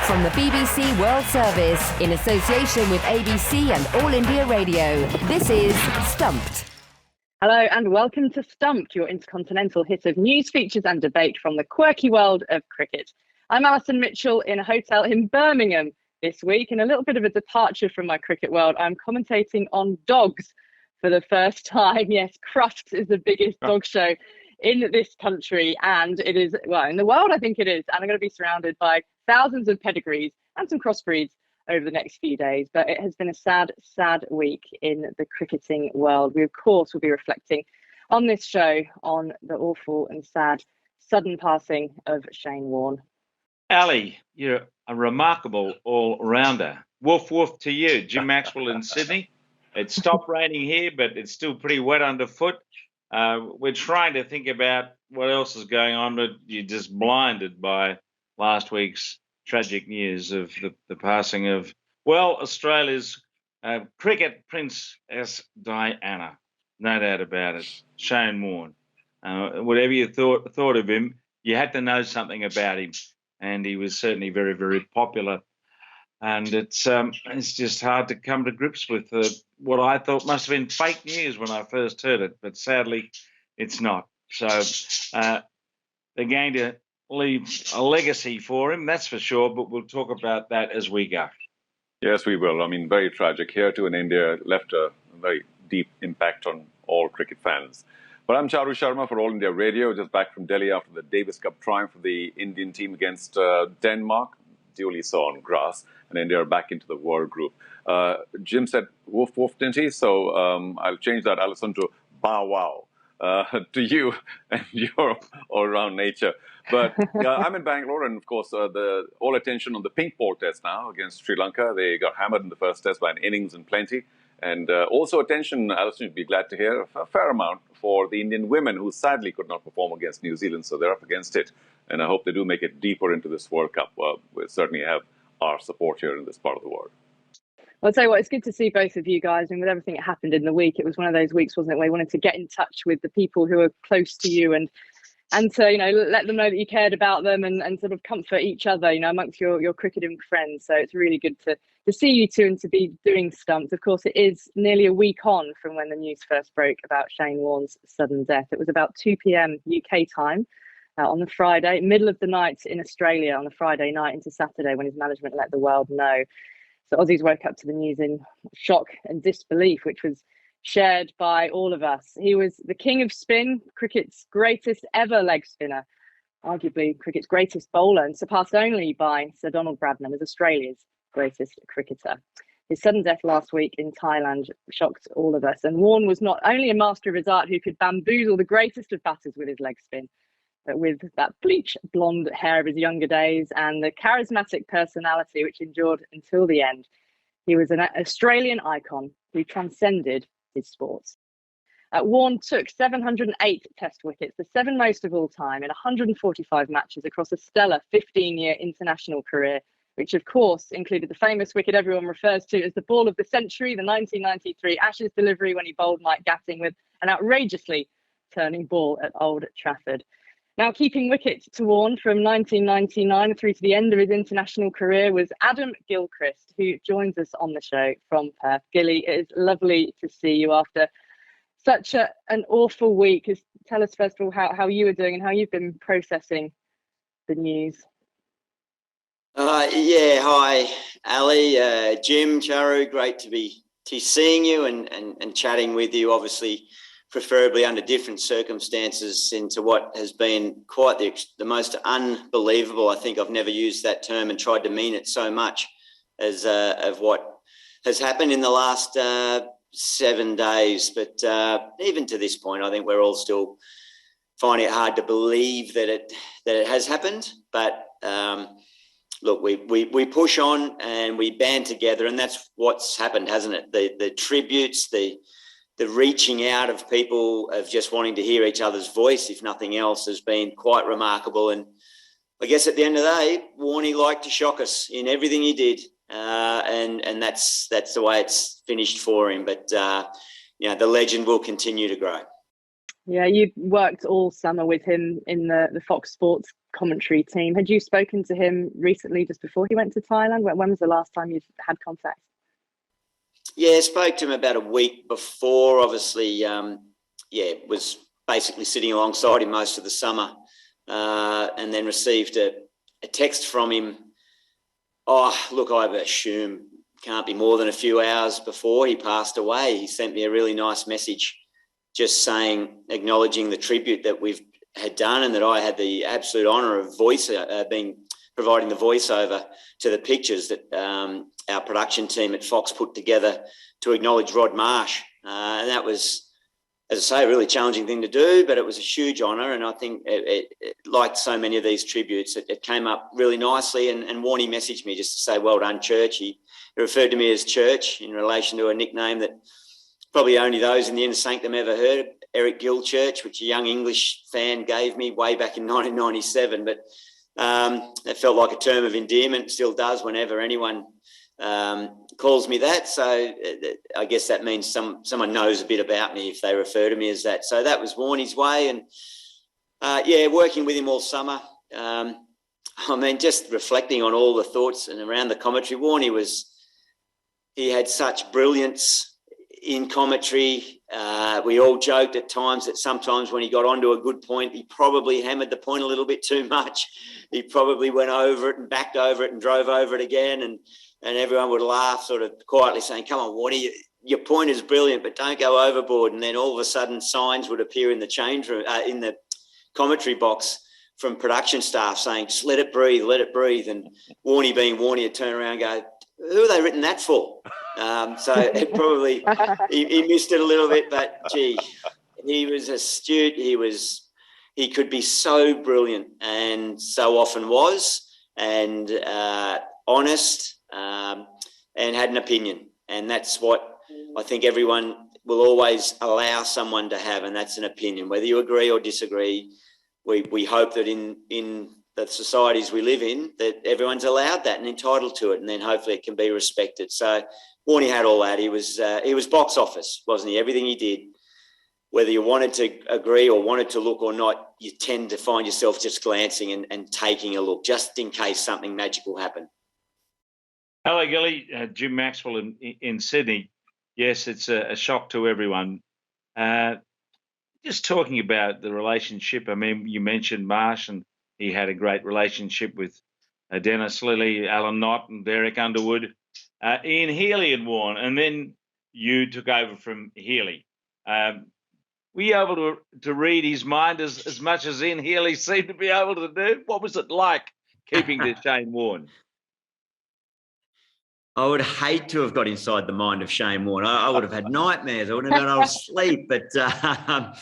From the BBC World Service, in association with ABC and All India Radio, this is Stumped. Hello and welcome to Stumped, your intercontinental hit of news, features and debate from the quirky world of cricket. I'm Alison Mitchell in a hotel in Birmingham this week, and a little bit of a departure from my cricket world. I'm commentating on dogs for the first time. Yes, Crufts is the biggest dog show in this country, and it is, well, in the world I think it is, and I'm going to be surrounded by thousands of pedigrees and some crossbreeds over the next few days. But it has been a sad week in the cricketing world. We of course will be reflecting on this show on the awful and sad sudden passing of Shane Warne. Ali, you're a remarkable all-rounder. Woof woof to you. Jim Maxwell in Sydney. It stopped raining here, but it's still pretty wet underfoot. We're trying to think about what else is going on, but you're just blinded by last week's tragic news of the passing of, well, Australia's cricket princess Diana. No doubt about it. Shane Warne. Whatever you thought of him, you had to know something about him, and he was certainly very, very popular. And it's just hard to come to grips with what I thought must have been fake news when I first heard it, but sadly it's not. So they're going to leave a legacy for him, that's for sure, but we'll talk about that as we go. Yes, we will. I mean, very tragic here too in India, left a very deep impact on all cricket fans. But I'm Charu Sharma for All India Radio, just back from Delhi after the Davis Cup triumph of the Indian team against Denmark. Duly saw on grass, and India are back into the world group. Jim said woof woof, didn't he? So I'll change that, Alison, to bow wow to you and your all-round nature. But I'm in Bangalore, and of course, all attention on the pink ball test now against Sri Lanka. They got hammered in the first test by an innings and plenty. And also attention, Alison, you'd be glad to hear, a fair amount for the Indian women who sadly could not perform against New Zealand, so they're up against it. And I hope they do make it deeper into this World Cup. We certainly have our support here in this part of the world. Well, I'll tell you what, it's good to see both of you guys, and with everything that happened in the week, it was one of those weeks, wasn't it, where you wanted to get in touch with the people who are close to you and to, you know, let them know that you cared about them and sort of comfort each other, you know, amongst your cricketing friends. So it's really good to see you two and to be doing Stumped. Of course, it is nearly a week on from when the news first broke about Shane Warne's sudden death. It was about 2 p.m. UK time on the Friday, middle of the night in Australia on the Friday night into Saturday when his management let the world know. So Aussies woke up to the news in shock and disbelief, which was shared by all of us. He was the king of spin, cricket's greatest ever leg spinner, arguably cricket's greatest bowler, and surpassed only by Sir Donald Bradman as Australia's greatest cricketer. His sudden death last week in Thailand shocked all of us. And Warne was not only a master of his art who could bamboozle the greatest of batters with his leg spin, but with that bleach blonde hair of his younger days and the charismatic personality which endured until the end. He was an Australian icon who transcended his sports. Warne took 708 test wickets, the 7 most of all time, in 145 matches across a stellar 15-year international career, which of course included the famous wicket everyone refers to as the ball of the century, the 1993 Ashes delivery when he bowled Mike Gatting with an outrageously turning ball at Old Trafford. Now, keeping wicket to Warne from 1999 through to the end of his international career was Adam Gilchrist, who joins us on the show from Perth. Gilly, it is lovely to see you after such an awful week. Tell us, first of all, how you were doing and how you've been processing the news. Yeah, hi, Ali, Jim, Charu, great to be seeing you and chatting with you, obviously, preferably under different circumstances into what has been quite the most unbelievable. I think I've never used that term and tried to mean it so much as of what has happened in the last 7 days. But even to this point, I think we're all still finding it hard to believe that it has happened. But look, we push on and we band together, and that's what's happened, hasn't it? The tributes, the reaching out of people of just wanting to hear each other's voice, if nothing else, has been quite remarkable. And I guess at the end of the day, Warnie liked to shock us in everything he did, and that's the way it's finished for him. But the legend will continue to grow. Yeah, you worked all summer with him in the Fox Sports commentary team. Had you spoken to him recently, just before he went to Thailand? When was the last time you had contact? Yeah, spoke to him about a week before. Obviously, was basically sitting alongside him most of the summer, and then received a text from him. Oh, look, I assume can't be more than a few hours before he passed away. He sent me a really nice message just saying, acknowledging the tribute that we've had done, and that I had the absolute honour of providing the voiceover to the pictures that our production team at Fox put together to acknowledge Rod Marsh. And that was, as I say, a really challenging thing to do, but it was a huge honour. And I think it like so many of these tributes, it came up really nicely. And Warnie messaged me just to say, well done, Church. He referred to me as Church in relation to a nickname that probably only those in the inner sanctum ever heard of, Eric Gilchurch, which a young English fan gave me way back in 1997. But it felt like a term of endearment, still does whenever anyone calls me that. So I guess that means someone knows a bit about me if they refer to me as that. So that was Warnie's way. And working with him all summer. Just reflecting on all the thoughts and around the commentary, Warnie he had such brilliance in commentary. We all joked at times that sometimes when he got onto a good point, he probably hammered the point a little bit too much. He probably went over it and backed over it and drove over it again. And everyone would laugh, sort of quietly saying, come on, Warnie, your point is brilliant, but don't go overboard. And then all of a sudden signs would appear in the change room, in the commentary box from production staff saying, just let it breathe, let it breathe. And Warnie being Warnie would turn around and go, who have they written that for? So it probably, he missed it a little bit, but gee, he was astute. He could be so brilliant, and so often was, and honest, and had an opinion. And that's what I think everyone will always allow someone to have, and that's an opinion. Whether you agree or disagree, we hope that in the societies we live in, that everyone's allowed that and entitled to it, and then hopefully it can be respected. So Warnie had all that. He was box office, wasn't he? Everything he did, whether you wanted to agree or wanted to look or not, you tend to find yourself just glancing and taking a look, just in case something magical happened. Hello, Gilly. Jim Maxwell in Sydney. Yes, it's a shock to everyone. Just talking about the relationship, I mean, you mentioned Marsh, and he had a great relationship with Dennis Lilly, Alan Knott and Derek Underwood, Ian Healy and Warne, and then you took over from Healy. Were you able to read his mind as much as Ian Healy seemed to be able to do? What was it like keeping to Shane Warne? I would hate to have got inside the mind of Shane Warne. I would have had nightmares. I wouldn't have been able to sleep. But I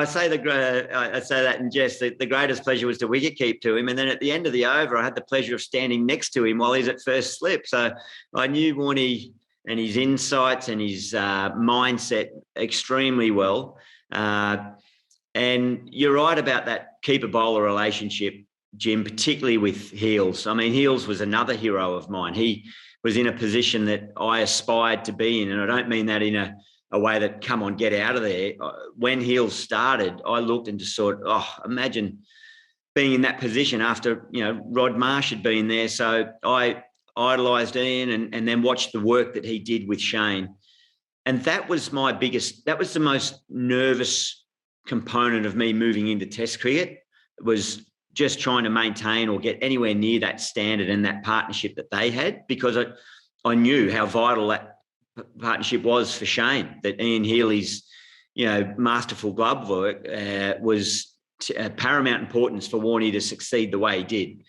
say that in jest. The greatest pleasure was to wicket keep to him, and then at the end of the over, I had the pleasure of standing next to him while he's at first slip. So I knew Warnie and his insights and his mindset extremely well. And you're right about that keeper-bowler relationship, Jim, particularly with Heels. I mean, Heels was another hero of mine. He was in a position that I aspired to be in. And I don't mean that in a way that, come on, get out of there. When Heels started, I looked and just thought, imagine being in that position after, Rod Marsh had been there. So I idolised Ian and then watched the work that he did with Shane. And that was the most nervous component of me moving into Test cricket, was just trying to maintain or get anywhere near that standard and that partnership that they had, because I knew how vital that partnership was for Shane, that Ian Healy's, masterful glove work was paramount importance for Warnie to succeed the way he did.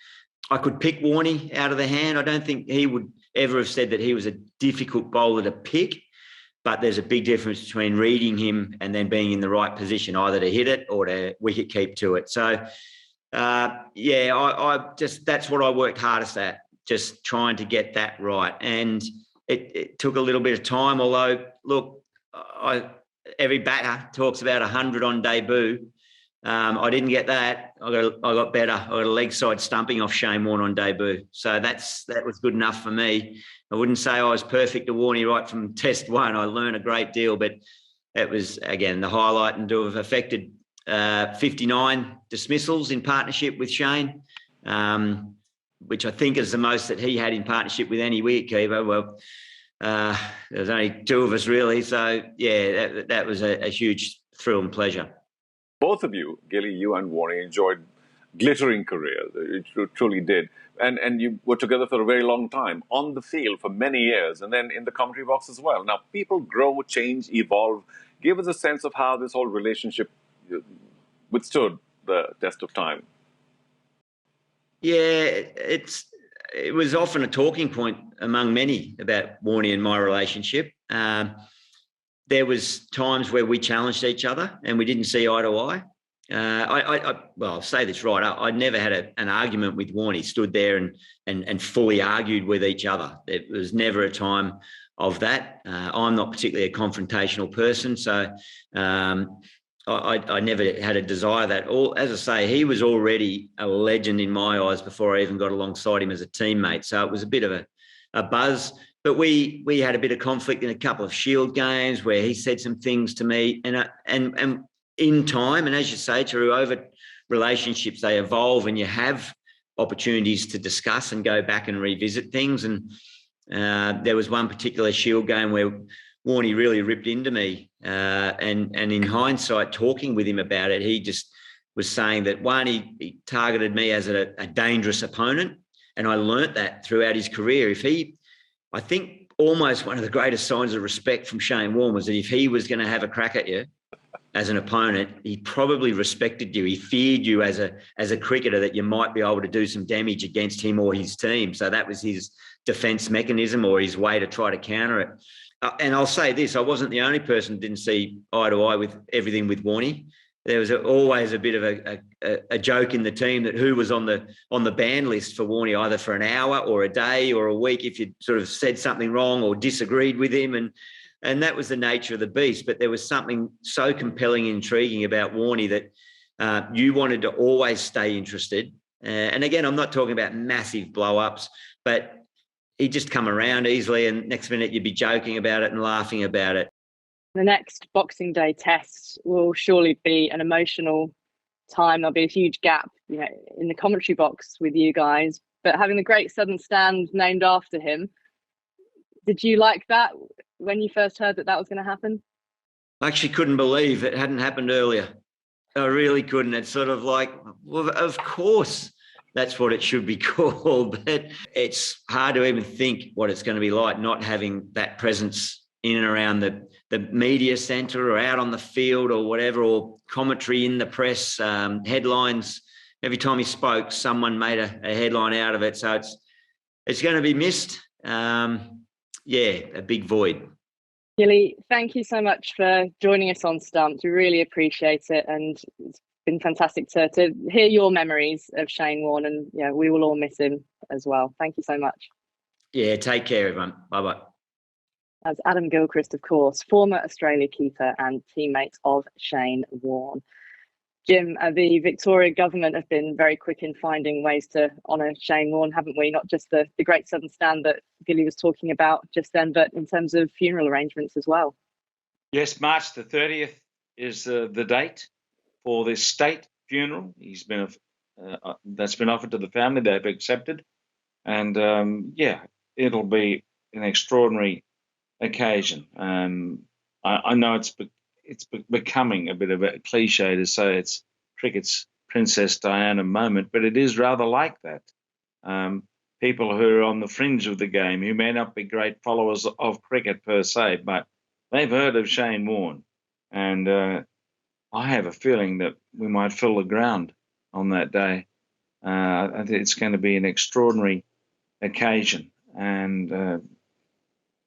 I could pick Warnie out of the hand. I don't think he would ever have said that he was a difficult bowler to pick, but there's a big difference between reading him and then being in the right position, either to hit it or to wicket keep to it. So, that's what I worked hardest at, just trying to get that right. And it took a little bit of time, although, look, every batter talks about 100 on debut. I didn't get that. I got better. I got a leg side stumping off Shane Warne on debut. So that was good enough for me. I wouldn't say I was perfect to Warnie right from test one. I learned a great deal, but it was, again, the highlight, and to have affected 59 dismissals in partnership with Shane, which I think is the most that he had in partnership with any wicketkeeper. Well, there's only two of us really. So, yeah, that was a huge thrill and pleasure. Both of you, Gilly, you and Warne, enjoyed glittering careers. You truly did. And you were together for a very long time, on the field for many years, and then in the commentary box as well. Now, people grow, change, evolve. Give us a sense of how this whole relationship withstood the test of time. Yeah, it was often a talking point among many about Warne and my relationship. There was times where we challenged each other and we didn't see eye to eye. Well, I'll say this right. I never had an argument with Warne. He stood there and fully argued with each other. There was never a time of that. I'm not particularly a confrontational person, so I never had a desire that. As I say, he was already a legend in my eyes before I even got alongside him as a teammate. So it was a bit of a buzz. But we had a bit of conflict in a couple of Shield games where he said some things to me, and in time, and as you say, Charu, over relationships, they evolve and you have opportunities to discuss and go back and revisit things. And there was one particular Shield game where Warne really ripped into me, and in hindsight, talking with him about it, he just was saying that one, he targeted me as a dangerous opponent, and I learnt that throughout his career. I think almost one of the greatest signs of respect from Shane Warne was that if he was going to have a crack at you as an opponent, he probably respected you. He feared you as a cricketer, that you might be able to do some damage against him or his team. So that was his defence mechanism or his way to try to counter it. And I'll say this, I wasn't the only person who didn't see eye to eye with everything with Warne. There was always a bit of a joke in the team that who was on the ban list for Warne, either for an hour or a day or a week, if you sort of said something wrong or disagreed with him. And that was the nature of the beast. But there was something so compelling and intriguing about Warne that you wanted to always stay interested. And again, I'm not talking about massive blow-ups, but he'd just come around easily and next minute you'd be joking about it and laughing about it. The next Boxing Day test will surely be an emotional time. There'll be a huge gap, in the commentary box with you guys. But having the Great Southern Stand named after him, did you like that when you first heard that was going to happen? I actually couldn't believe it hadn't happened earlier. I really couldn't. It's sort of like, well, of course that's what it should be called. But it's hard to even think what it's going to be like not having that presence in and around the media centre or out on the field or whatever, or commentary in the press, headlines. Every time he spoke, someone made a headline out of it. So it's going to be missed. A big void. Gilly, thank you so much for joining us on Stumped. We really appreciate it, and it's been fantastic to hear your memories of Shane Warne, and we will all miss him as well. Thank you so much. Yeah, take care, everyone. Bye-bye. As Adam Gilchrist, of course, former Australia keeper and teammate of Shane Warne. Jim, the Victoria government have been very quick in finding ways to honour Shane Warne, haven't we? Not just the Great Southern Stand that Gilly was talking about just then, but in terms of funeral arrangements as well. Yes, March the 30th is the date for this state funeral. He's been that's been offered to the family. They've accepted, and it'll be an extraordinary occasion. I know it's becoming a bit of a cliche to say it's cricket's Princess Diana moment, but it is rather like that. People who are on the fringe of the game, who may not be great followers of cricket per se, but they've heard of Shane Warne, and I have a feeling that we might fill the ground on that day. I think it's going to be an extraordinary occasion, and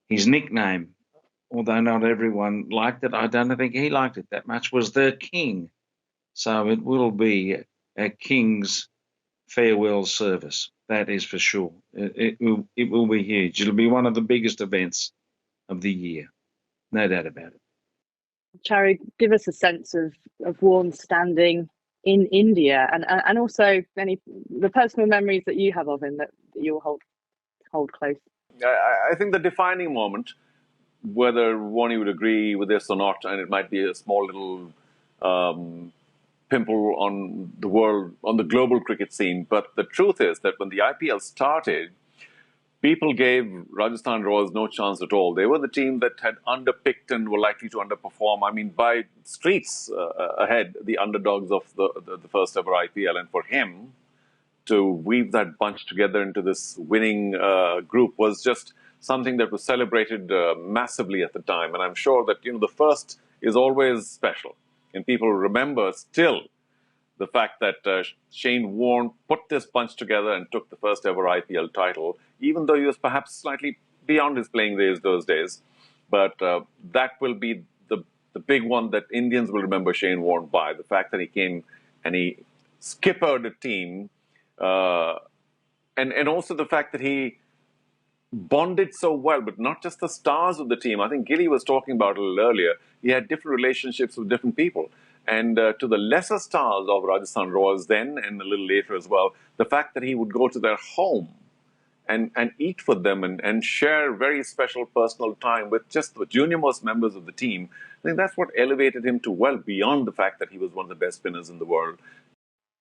his nickname, although not everyone liked it, I don't think he liked it that much, was the King. So it will be a King's farewell service. That is for sure. It will be huge. It'll be one of the biggest events of the year. No doubt about it. Charu, give us a sense of Warne's standing in India, and also the personal memories that you have of him that you'll hold close. I think the defining moment, whether Warne would agree with this or not, and it might be a small little pimple on the world, on the global cricket scene. But the truth is that when the IPL started, people gave Rajasthan Royals no chance at all. They were the team that had underpicked and were likely to underperform. I mean, by streets ahead, the underdogs of the first ever IPL. And for him to weave that bunch together into this winning group was just something that was celebrated massively at the time. And I'm sure that, the first is always special. And people remember still the fact that Shane Warne put this bunch together and took the first ever IPL title, even though he was perhaps slightly beyond his playing days those days. But that will be the big one that Indians will remember Shane Warne by, the fact that he came and he skippered a team, and also the fact that he bonded so well, but not just the stars of the team. I think Gilly was talking about it a little earlier. He had different relationships with different people. And to the lesser stars of Rajasthan Royals then, and a little later as well, the fact that he would go to their home and eat for them and share very special personal time with just the junior-most members of the team, I think that's what elevated him to well beyond the fact that he was one of the best spinners in the world.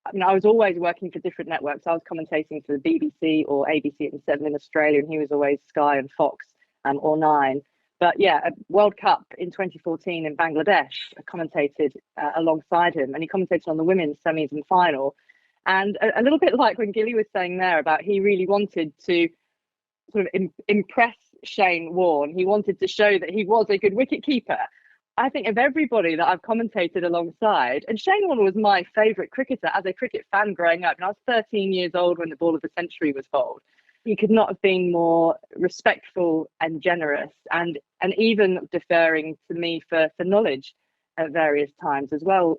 I was always working for different networks. I was commentating for the BBC or ABC at 7 in Australia, and he was always Sky and Fox or 9. But yeah, a World Cup in 2014 in Bangladesh, I commentated alongside him, and he commentated on the women's semis and final. And a little bit like when Gilly was saying there about he really wanted to sort of impress Shane Warne. He wanted to show that he was a good wicketkeeper. I think of everybody that I've commentated alongside, and Shane Warne was my favourite cricketer as a cricket fan growing up. And I was 13 years old when the ball of the century was bowled. He could not have been more respectful and generous, and even deferring to me for knowledge at various times as well,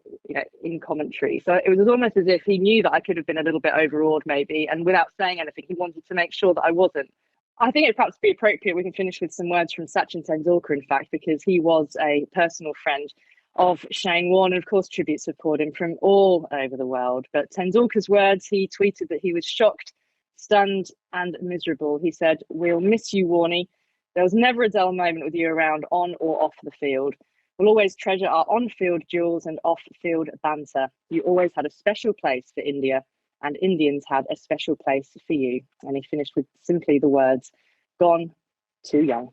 in commentary. So it was almost as if he knew that I could have been a little bit overawed maybe, and without saying anything, he wanted to make sure that I wasn't. I think it perhaps be appropriate we can finish with some words from Sachin Tendulkar, in fact, because he was a personal friend of Shane Warne, and of course tributes have poured in from all over the world. But Tendulkar's words, he tweeted that he was shocked, stunned and miserable. He said, "We'll miss you, Warnie. There was never a dull moment with you around on or off the field. We'll always treasure our on-field duels and off-field banter. You always had a special place for India, and Indians had a special place for you." And he finished with simply the words, "Gone too young."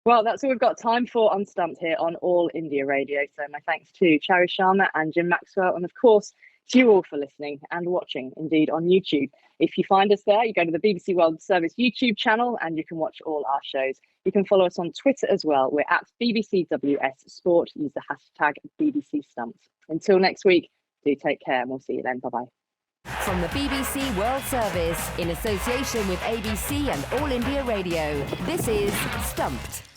Well, that's all we've got time for on Stumped here on All India Radio. So my thanks to Charu, Sharma and Jim Maxwell, and of course to you all for listening and watching, indeed, on YouTube. If you find us there, you go to the BBC World Service YouTube channel and you can watch all our shows. You can follow us on Twitter as well. We're at BBCWS Sport. Use the hashtag BBC Stumped. Until next week, do take care and we'll see you then. Bye-bye. From the BBC World Service, in association with ABC and All India Radio, this is Stumped.